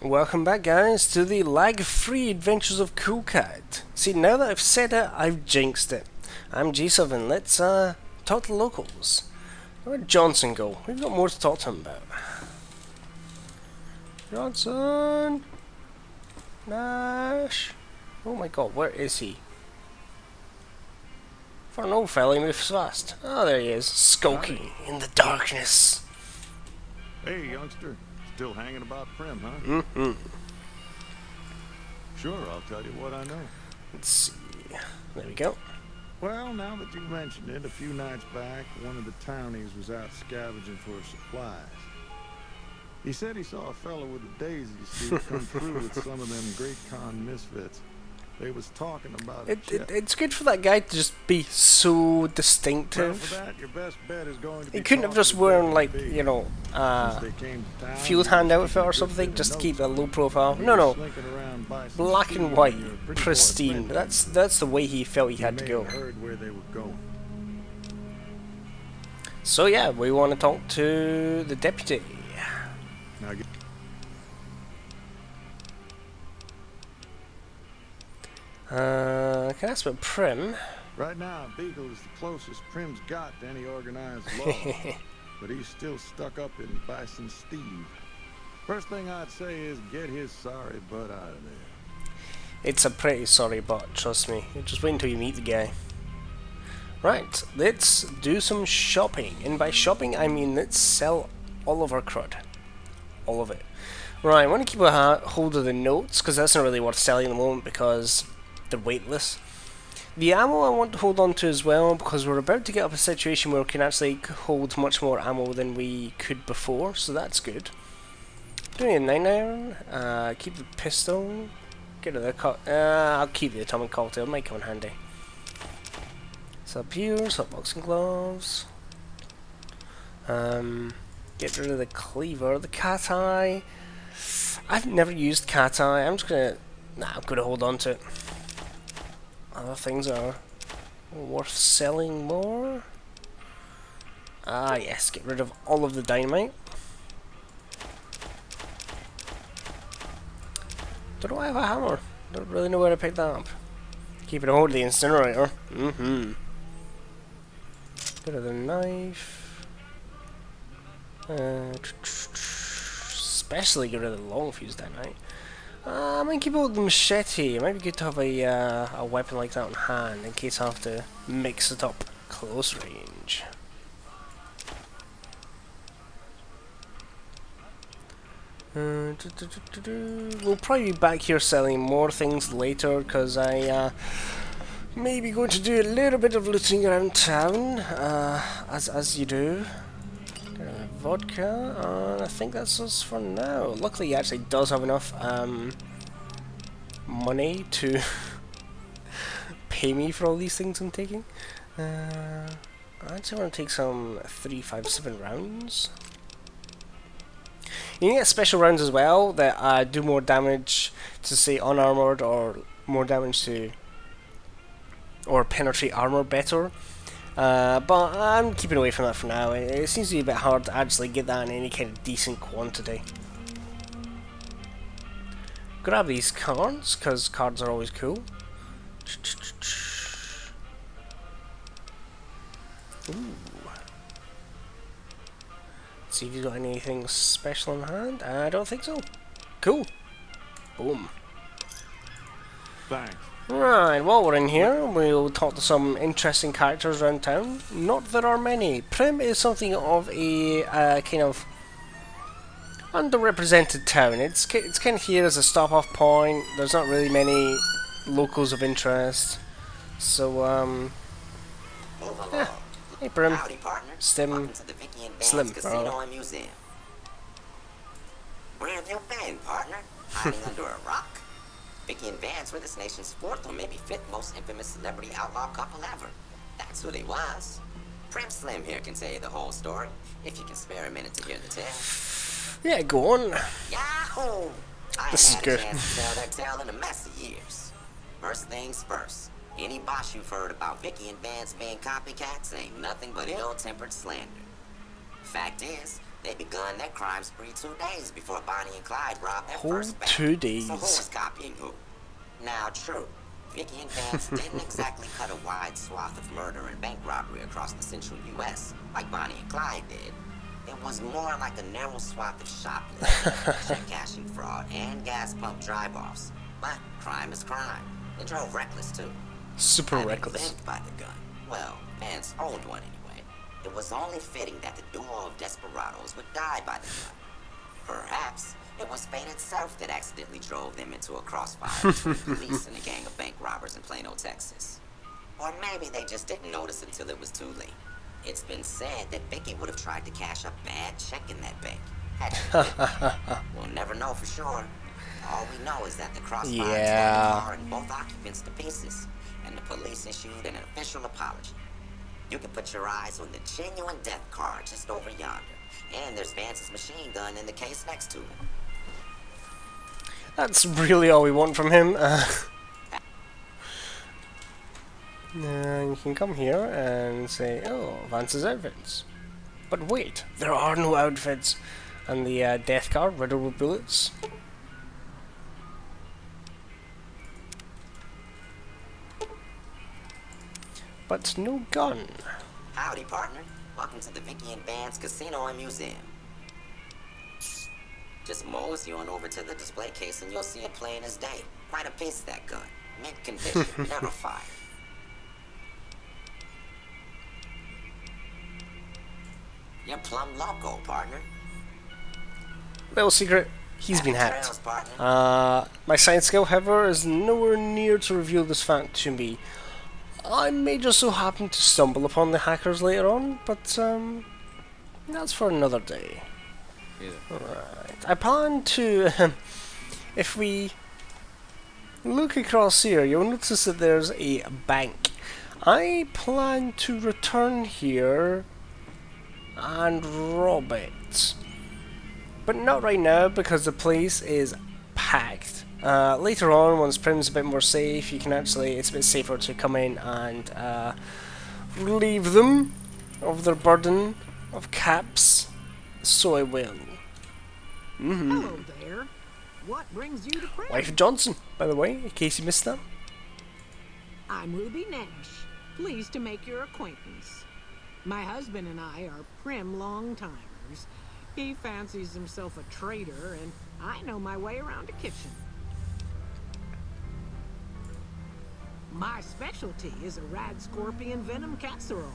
Welcome back, guys, to the lag-free adventures of Cool Cat. See, now that I've said it, I've jinxed it. I'm G7. Let's talk to locals. Where'd Johnson go? We've got more to talk to him about. Johnson, Nash. Oh my God, where is he? For an old fella, he moves fast. Oh, there he is, skulking in the darkness. Hey, youngster. Still hanging about Primm, huh? Mm-hmm. Sure, I'll tell you what I know. Let's see. There we go. Well, now that you mentioned it, a few nights back, one of the townies was out scavenging for supplies. He said he saw a fellow with a daisy suit come through with some of them Great Con misfits. They was talking about It's good for that guy to just be so distinctive. Well, for that, your best bet is going to be He couldn't have just worn, like, you know, field hand outfit or something just to keep a low profile. No. Black and white, pristine. That's the way he felt he had to go. So yeah, we want to talk to the deputy. Can I ask about Primm? Right now, Beagle is the closest Primm's got to any organized law, but he's still stuck up in Bison Steve. First thing I'd say is get his sorry butt out of there. It's a pretty sorry butt, trust me. Just wait until you meet the guy. Right, let's do some shopping. And by shopping, I mean let's sell all of our crud. All of it. Right, I want to keep a hold of the notes, because that's not really worth selling at the moment, because they're weightless. The ammo I want to hold on to as well, because we're about to get up a situation where we can actually hold much more ammo than we could before, so that's good. Doing a 9-iron, keep the pistol, get rid of the I'll keep the atomic cocktail, it might come in handy. Sub here, sub boxing gloves. Get rid of the cleaver, the cat eye. I've never used cat eye, I'm gonna hold on to it. Other things are worth selling more. Ah yes, get rid of all of the dynamite. Don't know why I have a hammer. Don't really know where to pick that up. Keep it a hold of the incinerator. Get rid of the knife. Especially get rid of the long fuse dynamite. I might keep hold of the machete. It might be good to have a weapon like that on hand in case I have to mix it up close range. We'll probably be back here selling more things later because I may be going to do a little bit of looting around town, as you do. Vodka, and I think that's us for now. Luckily he actually does have enough money to pay me for all these things I'm taking. I actually want to take some 357 rounds. You can get special rounds as well that do more damage to, say, unarmored, or more damage to, or penetrate armor better. But I'm keeping away from that for now. It seems to be a bit hard to actually get that in any kind of decent quantity. Grab these cards, because cards are always cool. Ooh. See if you got anything special in hand. I don't think so. Cool. Boom. Thanks. Right, while we're in here, we'll talk to some interesting characters around town. Not there are many. Primm is something of a kind of underrepresented town. It's kind of here as a stop-off point. There's not really many locals of interest. So, yeah. Hey, Primm. Howdy, partner. Slim, Welcome to the Vicky and Slim, Vance Casino and Museum. Where have you been, partner? Hiding under a rock? Vicky and Vance were this nation's fourth or maybe fifth most infamous celebrity outlaw couple ever. That's who they was. Primm Slim here can tell you the whole story, if you can spare a minute to hear the tale. Yeah, go on. Yahoo! I This is ain't good. had a chance to tell their tale in a mess of years. First things first. Any boss you've heard about Vicky and Vance being copycats ain't nothing but ill-tempered slander. Fact is, They begun their crime spree 2 days before Bonnie and Clyde robbed their Whole first bank. 2 So who days. was copying who? Now, true, Vicky and Vance didn't exactly cut a wide swath of murder and bank robbery across the central U.S. like Bonnie and Clyde did. It was more like a narrow swath of shoplifting, check cashing fraud, and gas pump drive-offs. But crime is crime. They drove reckless, too. Super Having reckless. lived by the gun. Well, Vance owned one anyway. It was only fitting that the duo of desperados would die by the gun. Perhaps it was fate itself that accidentally drove them into a crossfire between police and a gang of bank robbers in Plano, Texas. Or maybe they just didn't notice until it was too late. It's been said that Vicky would have tried to cash a bad check in that bank. Had she didn't. We'll never know for sure. All we know is that the crossfire tore the car and both occupants to pieces, and the police issued an official apology. You can put your eyes on the genuine death card just over yonder, and there's Vance's machine gun in the case next to him. That's really all we want from him. You can come here and say, oh, Vance's outfits. But wait, there are no outfits. And the death card riddled with bullets. But no gun. Howdy, partner. Welcome to the Vicky and Vance Casino and Museum. Just mosey on over to the display case and you'll see it plain as day. Quite a piece, that gun. Mint condition, never fired. You're plumb loco, partner. Little secret, he's been Happy hacked. trails, partner. My science skill, however, is nowhere near to reveal this fact to me. I may just so happen to stumble upon the hackers later on, but that's for another day. Right. I plan to, if we look across here, you'll notice that there's a bank. I plan to return here and rob it. But not right now, because the place is packed. Later on, once Primm's a bit more safe, you can actually, it's a bit safer to come in and relieve them of their burden of caps. So I will. Hello there. What brings you to Primm? Wife of Johnson, by the way, in case you missed that. I'm Ruby Nash. Pleased to make your acquaintance. My husband and I are Primm long-timers. He fancies himself a trader, and I know my way around a kitchen. My specialty is a rad scorpion venom casserole.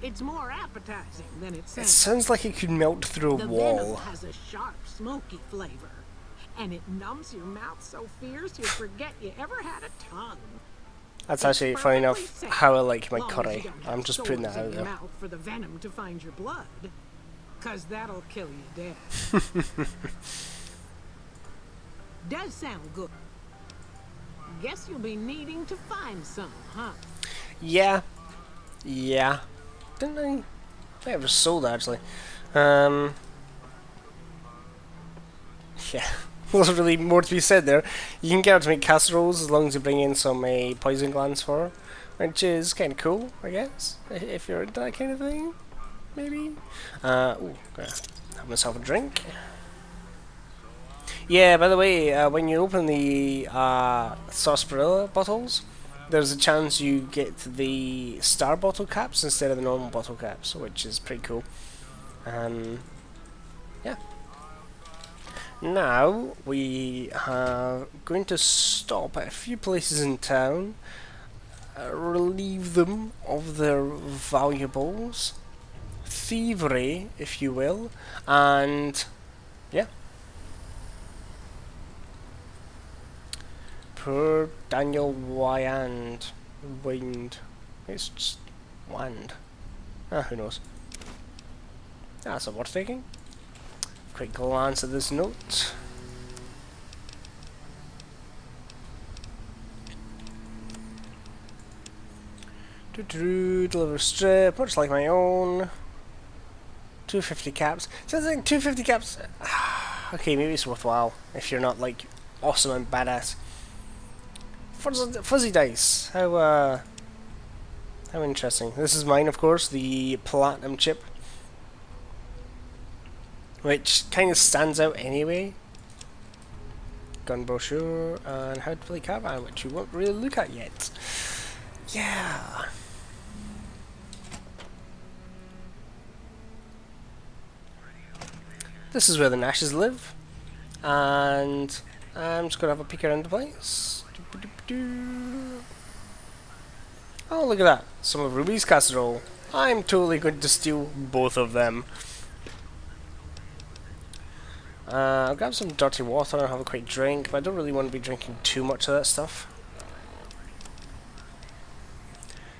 It's more appetizing than it It sounds. sounds like it could melt through a The wall. venom has a sharp, smoky flavor, and it numbs your mouth so fierce you'll forget you ever had a tongue. That's It's actually funny enough perfectly safe, how I like my long as curry. you don't I'm have just putting that sores in out your there. mouth for the venom to find your blood, 'cause that'll kill you dead. Does sound good. Guess you'll be needing to find some, huh? Yeah. Yeah. Didn't I? I think it was sold actually. Yeah. There's really more to be said there. You can get her to make casseroles as long as you bring in some poison glands for her, which is kind of cool, I guess, if you're into that kind of thing. Maybe. Ooh, gonna have myself a drink. Yeah, by the way, when you open the sarsaparilla bottles, there's a chance you get the star bottle caps instead of the normal bottle caps, which is pretty cool. Yeah. Now, we are going to stop at a few places in town, relieve them of their valuables, thievery, if you will, and yeah. Poor Daniel Wyand. Wind. It's just Wand. Who knows. That's not worth taking. Quick glance at this note. Deliver strip, much like my own. 250 caps. Sounds like 250 caps. Okay, maybe it's worthwhile if you're not like awesome and badass. Fuzzy dice. How interesting. This is mine, of course, the platinum chip. which kind of stands out anyway. Gun brochure and how to play caravan, which we won't really look at yet. Yeah. This is where the Nashes live, and I'm just gonna have a peek around the place. Oh, look at that! Some of Ruby's casserole. I'm totally going to steal both of them. I'll grab some dirty water and have a quick drink, but I don't really want to be drinking too much of that stuff.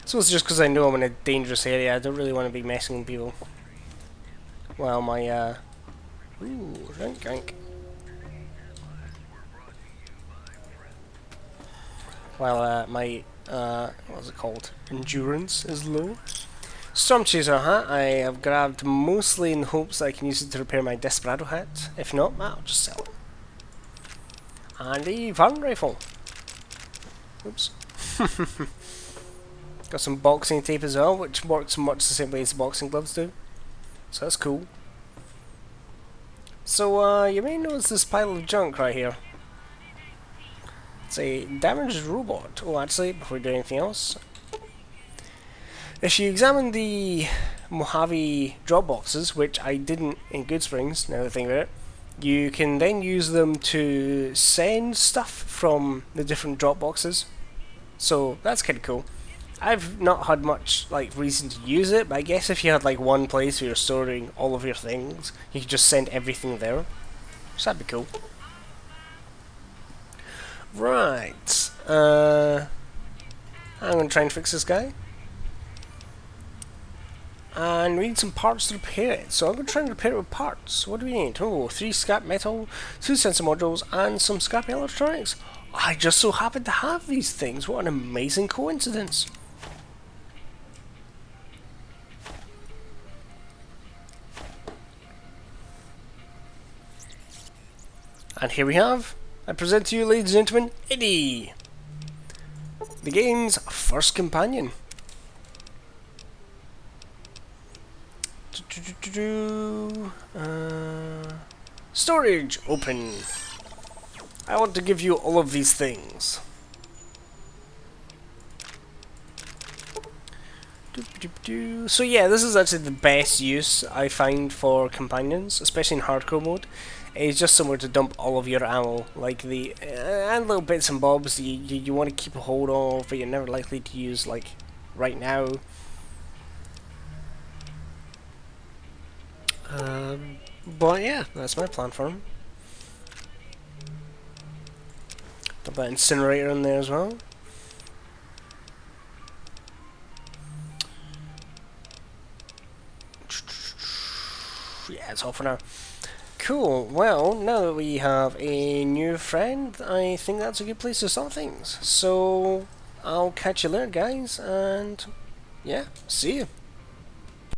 So it's just because I know I'm in a dangerous area, I don't really want to be messing with people. Well, my, ooh, drink. While, my, what's it called? Endurance is low. Storm Chaser hat, I have grabbed mostly in hopes that I can use it to repair my Desperado hat. If not, I'll just sell it. And a van rifle. Oops. Got some boxing tape as well, which works much the same way as boxing gloves do. So that's cool. So, you may notice this pile of junk right here. It's a damaged robot. Oh, actually, before we do anything else, if you examine the Mojave drop boxes, which I didn't in Good Springs, now that I think about it, you can then use them to send stuff from the different drop boxes. So that's kind of cool. I've not had much reason to use it, but I guess if you had one place where you're storing all of your things, you could just send everything there. So that'd be cool. Right. I'm gonna try and fix this guy. And we need some parts to repair it, so I'm going to try and repair it with parts. What do we need? Oh, 3 scrap metal, 2 sensor modules, and some scrappy electronics. I just so happen to have these things. What an amazing coincidence. And here we have, I present to you, ladies and gentlemen, Eddie, the game's first companion. Storage open. I want to give you all of these things. So yeah, this is actually the best use I find for companions, especially in hardcore mode. It's just somewhere to dump all of your ammo, and little bits and bobs you want to keep a hold of, but you're never likely to use right now. But yeah, that's my plan for him. Dump that incinerator in there as well. Yeah, it's all for now. Cool, well, now that we have a new friend, I think that's a good place to start things. So, I'll catch you later, guys, and yeah, see you.